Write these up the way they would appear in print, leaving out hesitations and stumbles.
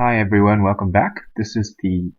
Hi everyone, welcome back. This is the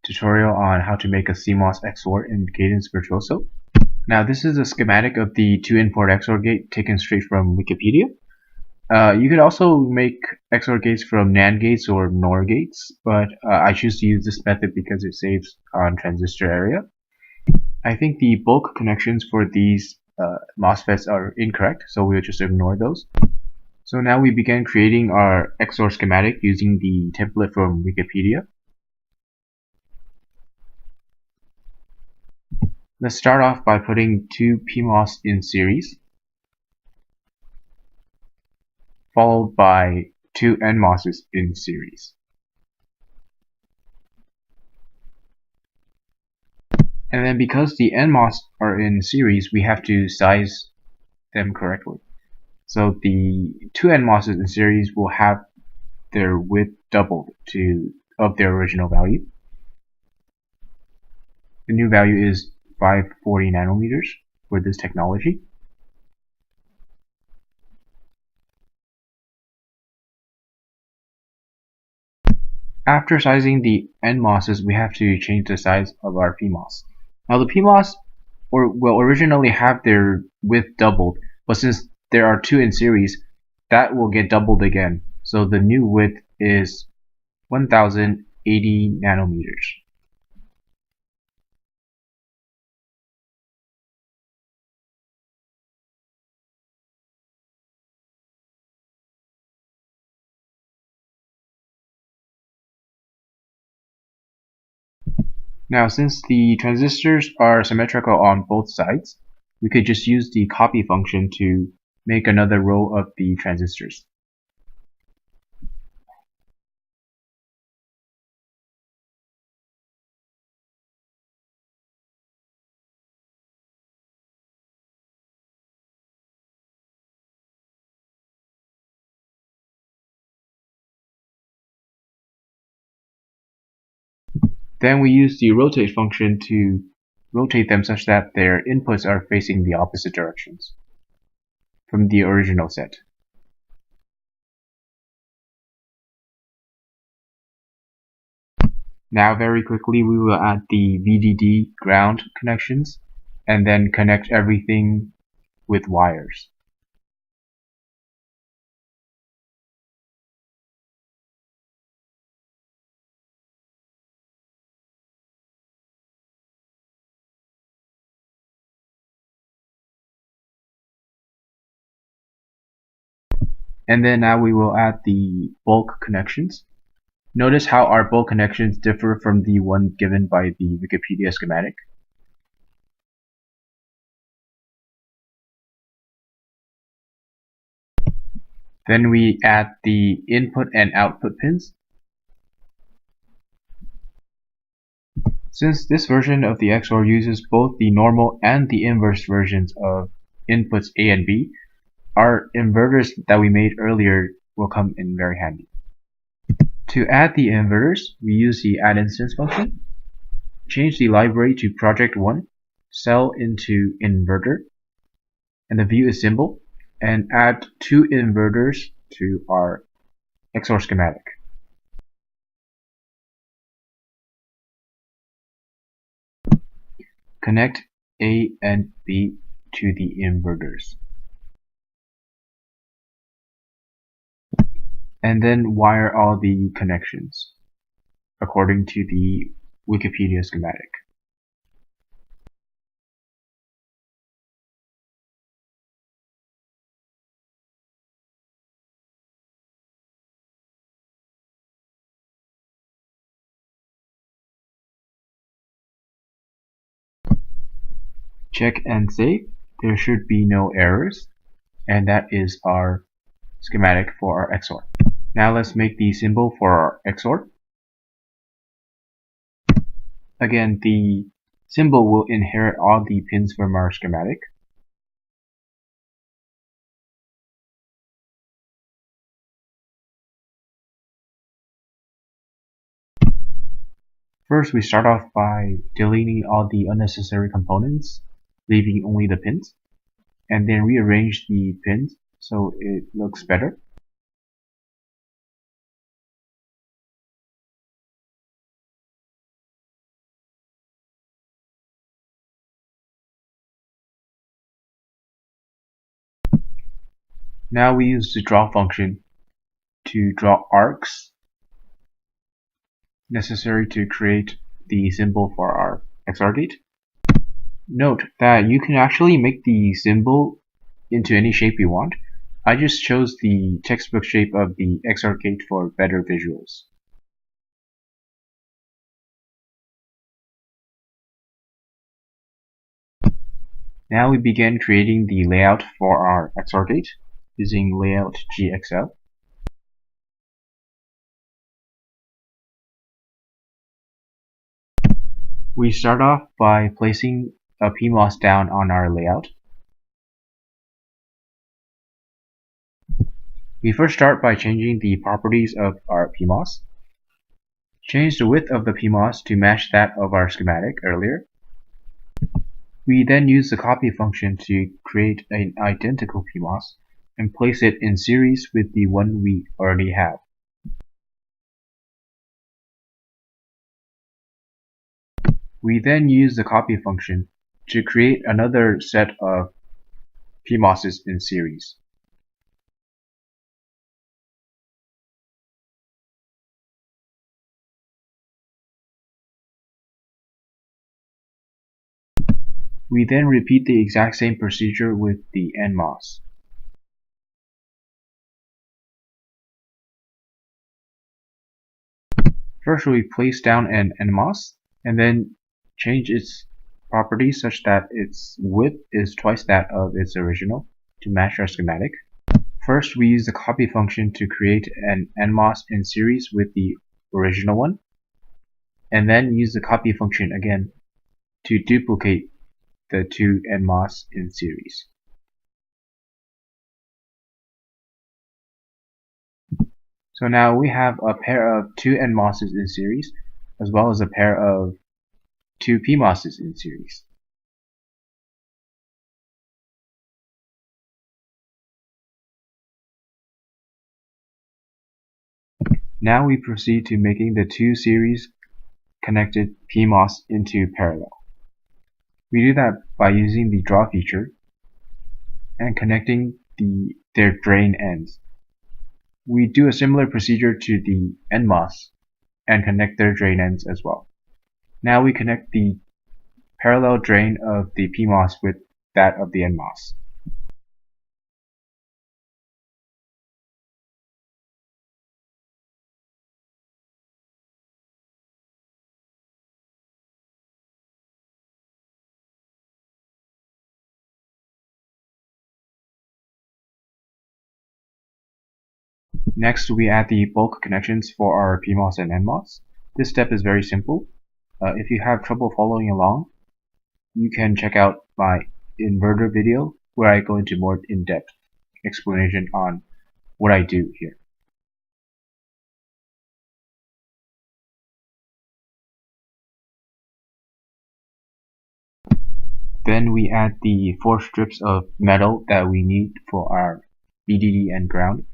tutorial on how to make a CMOS XOR in Cadence Virtuoso. Now this is a schematic of the 2-in-port XOR gate taken straight from Wikipedia. You could also make XOR gates from NAND gates or NOR gates, but I choose to use this method because it saves on transistor area. I think the bulk connections for these MOSFETs are incorrect, so we'll just ignore those. So now we begin creating our XOR schematic using the template from Wikipedia. Let's start off by putting two PMOS in series, followed by two NMOSs in series. And then because the NMOS are in series, we have to size them correctly. So the two NMOSs in series will have their width doubled of their original value. The new value is 540 nanometers for this technology. After sizing the NMOSs, we have to change the size of our PMOS. Now the PMOS will originally have their width doubled, but since there are two in series, that will get doubled again. So the new width is 1080 nanometers. Now since the transistors are symmetrical on both sides, we could just use the copy function to make another row of the transistors. Then we use the rotate function to rotate them such that their inputs are facing the opposite directions from the original set. Now very quickly we will add the VDD ground connections and then connect everything with wires. And then now we will add the bulk connections. Notice how our bulk connections differ from the one given by the Wikipedia schematic. Then we add the input and output pins. Since this version of the XOR uses both the normal and the inverse versions of inputs A and B, our inverters that we made earlier will come in very handy. To add the inverters, we use the add instance function, change the library to project1, cell into inverter, and the view is symbol, and add two inverters to our XOR schematic. Connect A and B to the inverters. And then wire all the connections according to the Wikipedia schematic. Check and save. There should be no errors, and that is our schematic for our XOR. Now let's make the symbol for our XOR. Again, the symbol will inherit all the pins from our schematic. First, we start off by deleting all the unnecessary components, leaving only the pins, and then rearrange the pins so it looks better. Now we use the draw function to draw arcs necessary to create the symbol for our XOR gate. Note that you can actually make the symbol into any shape you want. I just chose the textbook shape of the XOR gate for better visuals. Now we begin creating the layout for our XOR gate using layout GXL. We start off by placing a PMOS down on our layout. We first start by changing the properties of our PMOS. Change the width of the PMOS to match that of our schematic earlier. We then use the copy function to create an identical PMOS and place it in series with the one we already have. We then use the copy function to create another set of PMOSes in series. We then repeat the exact same procedure with the NMOS. First, we place down an NMOS and then change its properties such that its width is twice that of its original to match our schematic. First, we use the copy function to create an NMOS in series with the original one, and then use the copy function again to duplicate the two NMOS in series. So now we have a pair of two NMOSes in series, as well as a pair of two PMOSes in series. Now we proceed to making the two series connected PMOS into parallel. We do that by using the draw feature and connecting their drain ends. We do a similar procedure to the NMOS and connect their drain ends as well. Now we connect the parallel drain of the PMOS with that of the NMOS. Next, we add the bulk connections for our PMOS and NMOS. This step is very simple. If you have trouble following along, you can check out my inverter video where I go into more in-depth explanation on what I do here. Then we add the 4 strips of metal that we need for our VDD and ground.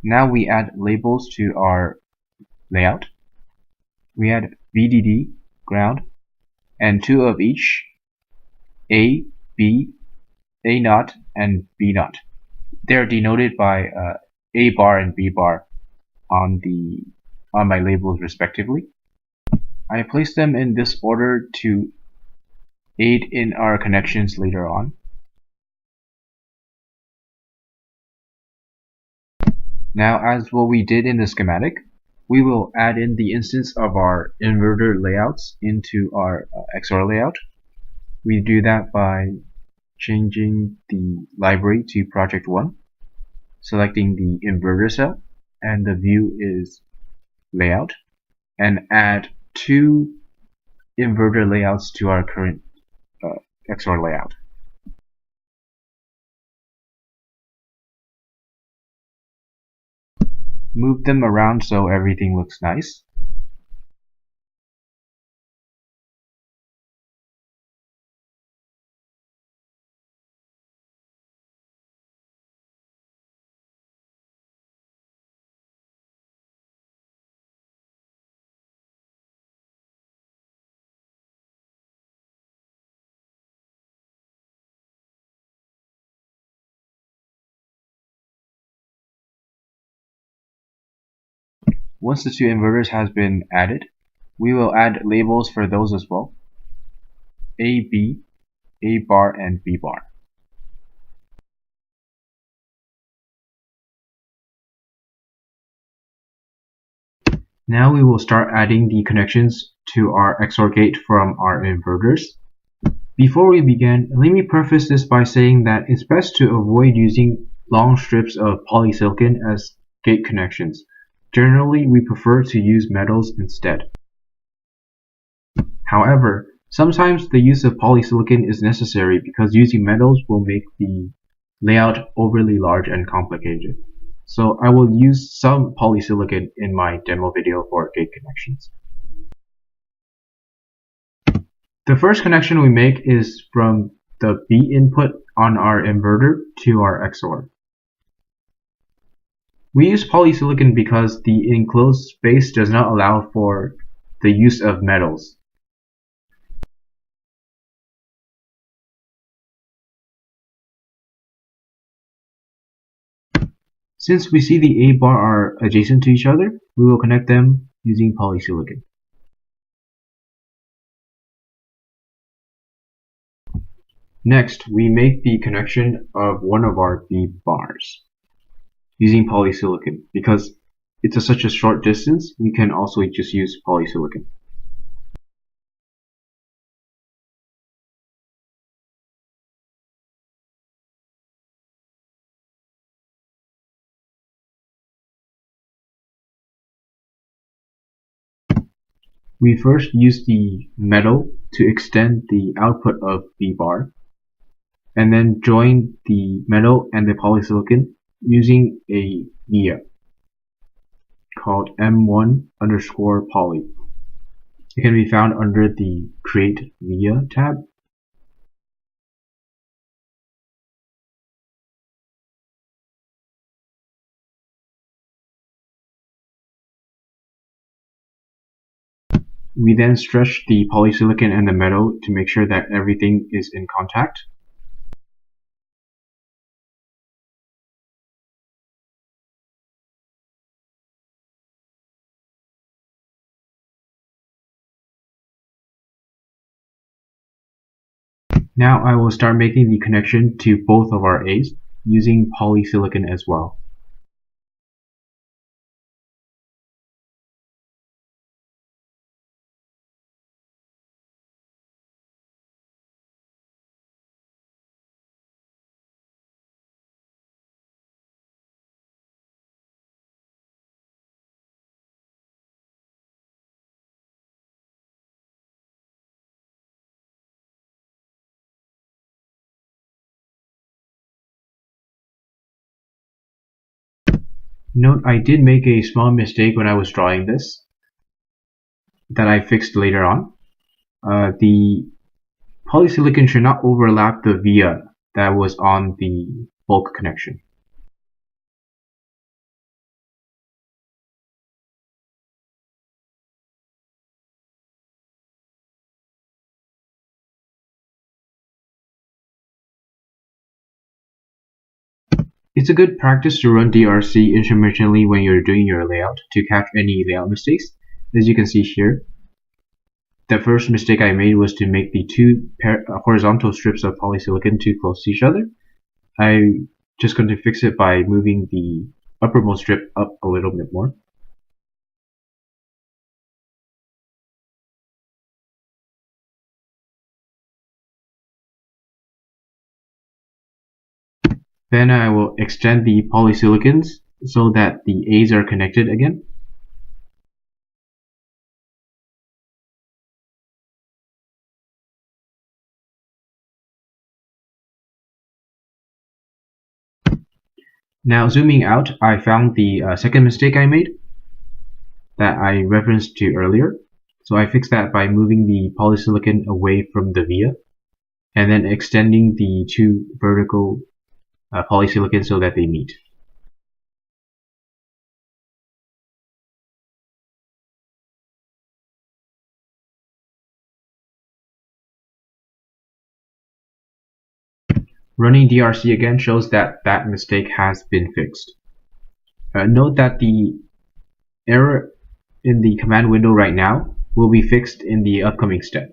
Now we add labels to our layout. We add VDD, ground, and 2 of each, A, B, A0, and B0. They are denoted by A bar and B bar on my labels respectively. I place them in this order to aid in our connections later on. Now, as what we did in the schematic, we will add in the instance of our inverter layouts into our XOR layout. We do that by changing the library to project 1, selecting the inverter cell, and the view is layout, and add 2 inverter layouts to our current XOR layout. Move them around so everything looks nice. Once the two inverters has been added, we will add labels for those as well. A, B, A bar, and B bar. Now we will start adding the connections to our XOR gate from our inverters. Before we begin, let me preface this by saying that it's best to avoid using long strips of polysilicon as gate connections. Generally, we prefer to use metals instead. However, sometimes the use of polysilicon is necessary because using metals will make the layout overly large and complicated. So I will use some polysilicon in my demo video for gate connections. The first connection we make is from the B input on our inverter to our XOR. We use polysilicon because the enclosed space does not allow for the use of metals. Since we see the A bar are adjacent to each other, we will connect them using polysilicon. Next, we make the connection of one of our B bars using polysilicon. Because it's such a short distance, we can also just use polysilicon. We first use the metal to extend the output of B bar, and then join the metal and the polysilicon using a via called M1_poly. It can be found under the Create Via tab. We then stretch the polysilicon and the metal to make sure that everything is in contact. Now I will start making the connection to both of our A's using polysilicon as well. Note I did make a small mistake when I was drawing this that I fixed later on. The polysilicon should not overlap the via that was on the bulk connection. It's a good practice to run DRC intermittently when you're doing your layout to catch any layout mistakes. As you can see here, the first mistake I made was to make the two horizontal strips of polysilicon too close to each other. I'm just going to fix it by moving the uppermost strip up a little bit more. Then I will extend the polysilicons so that the A's are connected again. Now zooming out, I found the second mistake I made that I referenced to earlier. So I fixed that by moving the polysilicon away from the via and then extending the two vertical polysilicon so that they meet. Running DRC again shows that that mistake has been fixed. Note that the error in the command window right now will be fixed in the upcoming step.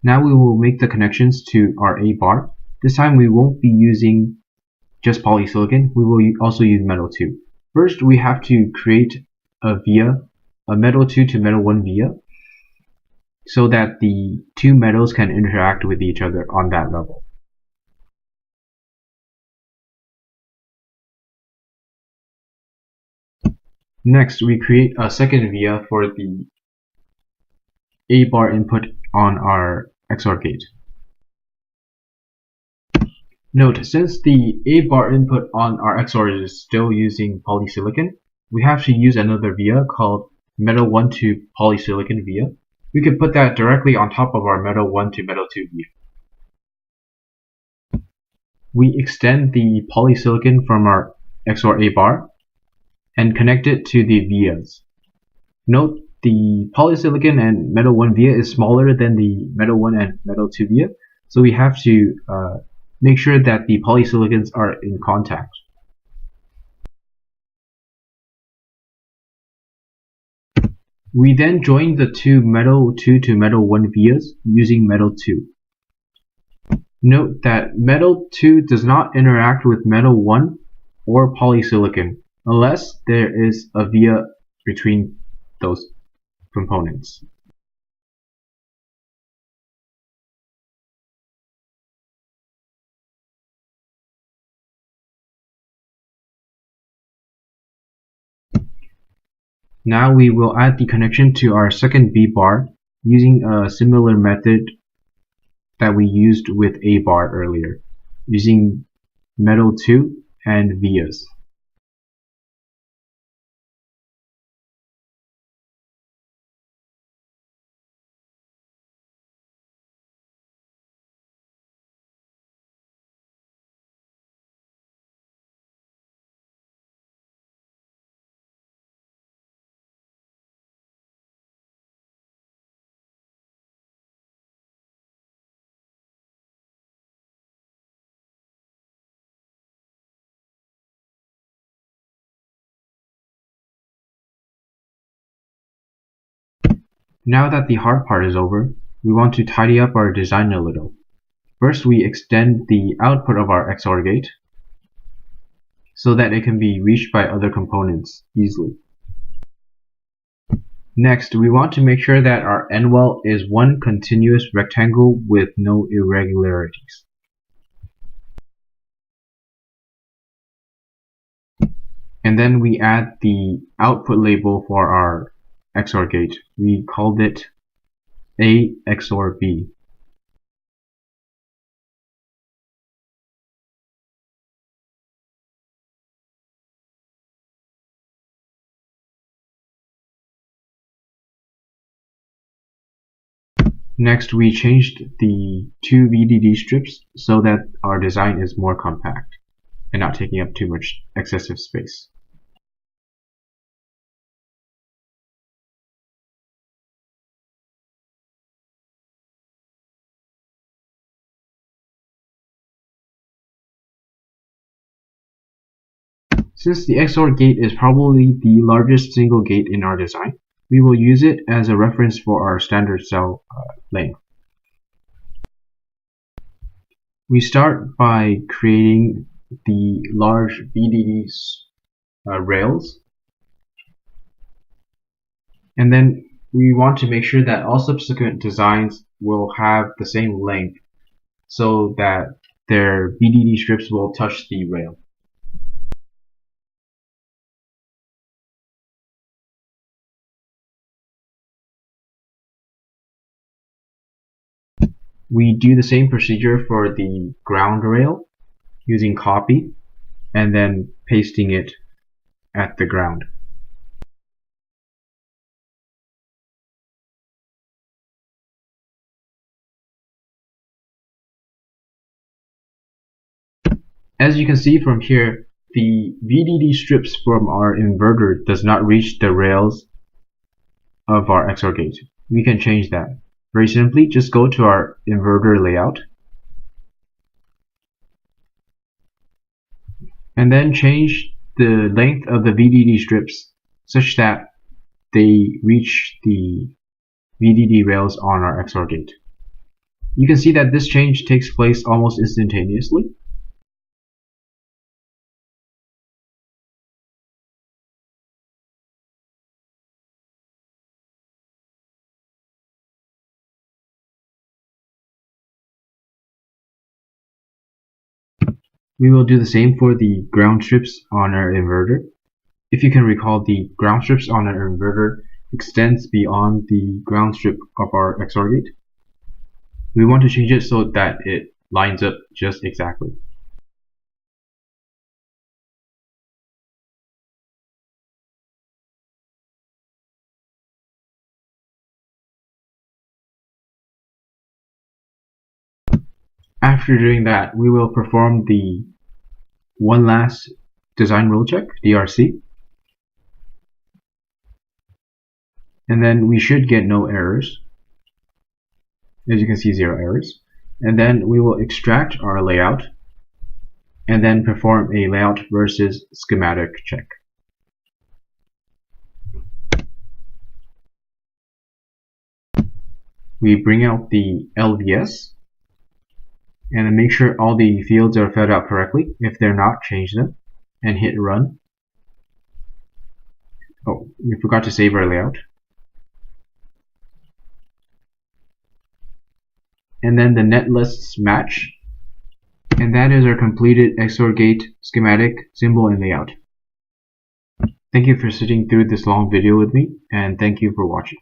Now we will make the connections to our A bar. This time we won't be using just polysilicon, we will also use metal 2. First we have to create a via, a metal 2 to metal 1 via, so that the two metals can interact with each other on that level. Next, we create a second via for the A bar input on our XOR gate. Note, since the A bar input on our XOR is still using polysilicon, we have to use another via called metal 1 to polysilicon via. We could put that directly on top of our metal 1 to metal 2 via. We extend the polysilicon from our XOR A bar and connect it to the vias. Note, the polysilicon and metal 1 via is smaller than the metal 1 and metal 2 via, so we have to make sure that the polysilicons are in contact. We then join the two metal 2 to metal 1 vias using metal 2. Note that metal 2 does not interact with metal 1 or polysilicon unless there is a via between those components. Now we will add the connection to our second B bar using a similar method that we used with A bar earlier, using metal 2 and vias. Now that the hard part is over, we want to tidy up our design a little. First, we extend the output of our XOR gate so that it can be reached by other components easily. Next, we want to make sure that our end well is one continuous rectangle with no irregularities. And then we add the output label for our XOR gate. We called it A XOR B. Next, we changed the two VDD strips so that our design is more compact and not taking up too much excessive space. Since the XOR gate is probably the largest single gate in our design, we will use it as a reference for our standard cell length. We start by creating the large VDD rails, and then we want to make sure that all subsequent designs will have the same length so that their VDD strips will touch the rail. We do the same procedure for the ground rail using copy and then pasting it at the ground. As you can see from here, the VDD strips from our inverter does not reach the rails of our XOR gate. We can change that. Very simply, just go to our inverter layout and then change the length of the VDD strips such that they reach the VDD rails on our XOR gate. You can see that this change takes place almost instantaneously. We will do the same for the ground strips on our inverter. If you can recall, the ground strips on our inverter extends beyond the ground strip of our XOR gate. We want to change it so that it lines up just exactly. After doing that, we will perform the one last design rule check, DRC, and then we should get no errors. As you can see, 0 errors. And then we will extract our layout and then perform a layout versus schematic check. We bring out the LVS and then make sure all the fields are filled out correctly. If they're not, change them and hit run. Oh, we forgot to save our layout. And then the netlists match. And that is our completed XOR gate schematic, symbol, and layout. Thank you for sitting through this long video with me, and thank you for watching.